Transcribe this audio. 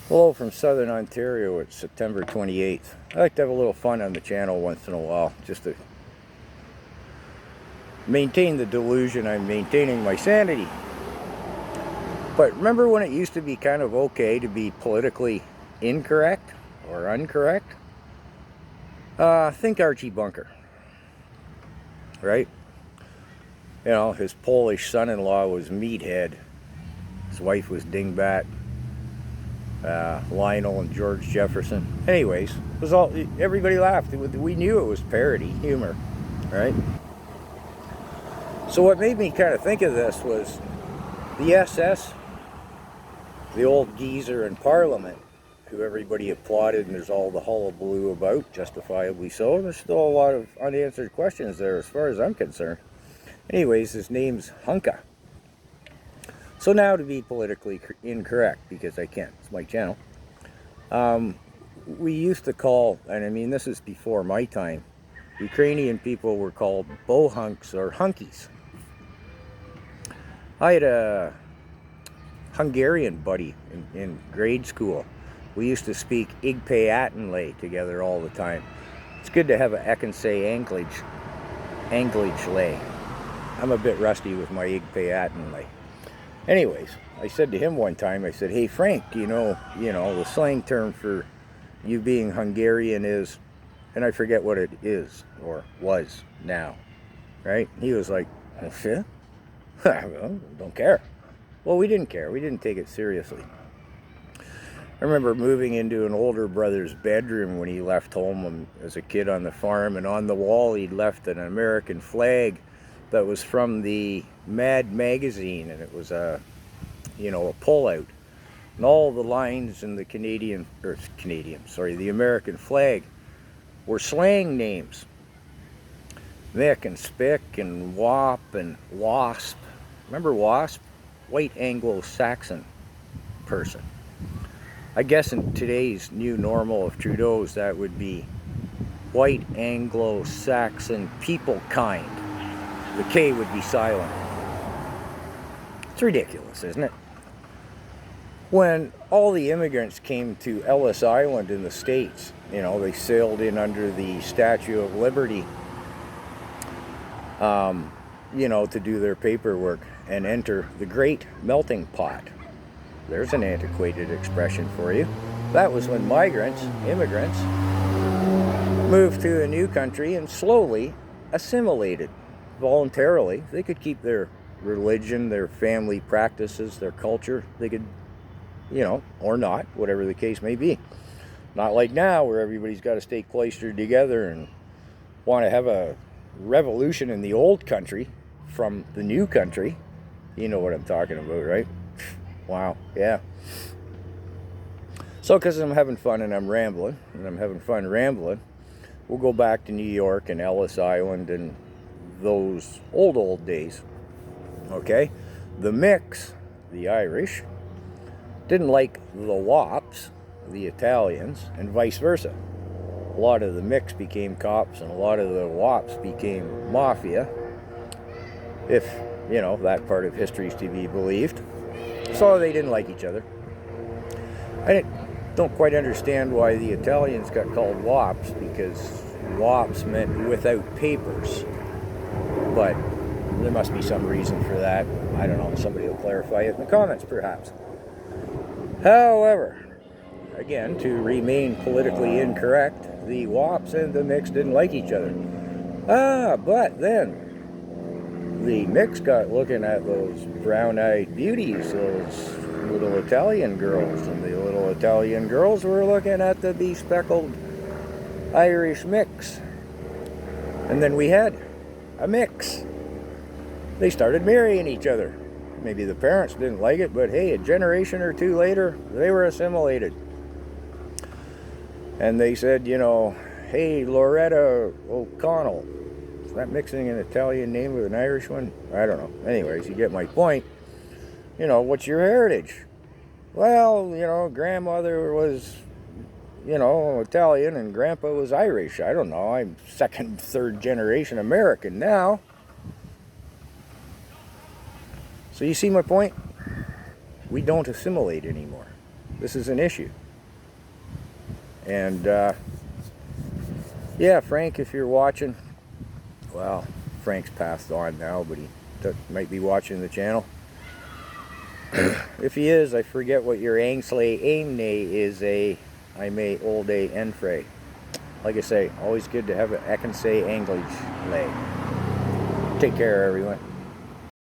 Hello from Southern Ontario. It's September 28th. I like to have a little fun on the channel once in a while, just to maintain the delusion I'm maintaining my sanity. But remember when it used to be kind of okay to be politically incorrect or incorrect? Think Archie Bunker, right? You know, his Polish son-in-law was Meathead. His wife was Dingbat. Lionel and George Jefferson. Anyways, it was all, everybody laughed. We knew it was parody humor, right? So what made me kind of think of this was the SS, the old geezer in Parliament, who everybody applauded, and there's all the hullabaloo about, justifiably so. There's still a lot of unanswered questions there as far as I'm concerned. Anyways, his name's Hunka. So now, to be politically incorrect, because I can't, it's my channel, we used to call, and I mean this is before my time, Ukrainian people were called bohunks or hunkies. I had a Hungarian buddy in grade school. We used to speak igpay together all the time. It's good to have an Ekansay Anglage lay. I'm a bit rusty with my igpay. Anyways, I said to him one time, I said, "Hey Frank, you know, the slang term for you being Hungarian is," and I forget what it is or was now, right? He was like, "Yeah, well, don't care." Well, we didn't care. We didn't take it seriously. I remember moving into an older brother's bedroom when he left home as a kid on the farm, and on the wall he'd left an American flag that was from the Mad magazine, and it was a pullout, and all the lines in the the American flag were slang names. Mick and Spick and Wop and Wasp. Remember Wasp? White Anglo-Saxon person. I guess in today's new normal of Trudeau's, that would be White Anglo-Saxon people kind. The K would be silent. It's ridiculous, isn't it? When all the immigrants came to Ellis Island in the States, they sailed in under the Statue of Liberty, to do their paperwork and enter the Great Melting Pot. There's an antiquated expression for you. That was when immigrants, moved to a new country and slowly assimilated voluntarily. They could keep their religion, their family practices, their culture. They could, or not, whatever the case may be. Not like now where everybody's got to stay cloistered together and want to have a revolution in the old country from the new country. You know what I'm talking about, right? Wow, yeah. So because I'm having fun and I'm having fun rambling, we'll go back to New York and Ellis Island and those old days. Okay? The Micks, the Irish, didn't like the Wops, the Italians, and vice versa. A lot of the Micks became cops and a lot of the Wops became mafia, if, that part of history is to be believed. So they didn't like each other. I don't quite understand why the Italians got called Wops, because Wops meant without papers. But there must be some reason for that. I don't know. Somebody will clarify it in the comments, perhaps. However, again, to remain politically incorrect, the Wops and the Micks didn't like each other. But then the Micks got looking at those brown-eyed beauties, those little Italian girls, and the little Italian girls were looking at the bespectacled Irish Micks. And then we had a mix. They started marrying each other. Maybe the parents didn't like it, but hey, a generation or two later, they were assimilated. And they said, "Hey, Loretta O'Connell." Is that mixing an Italian name with an Irish one? I don't know. Anyways, you get my point. What's your heritage? Well, grandmother was, Italian and grandpa was Irish. I don't know. I'm second, third generation American now. So you see my point? We don't assimilate anymore. this is an issue. And yeah, Frank, if you're watching, well, Frank's passed on now, but he might be watching the channel. If he is, I forget what your angslay aim nay is. I'm a ootay unfay. Like I say, always good to have an Ekansay anglage lay. Take care, everyone.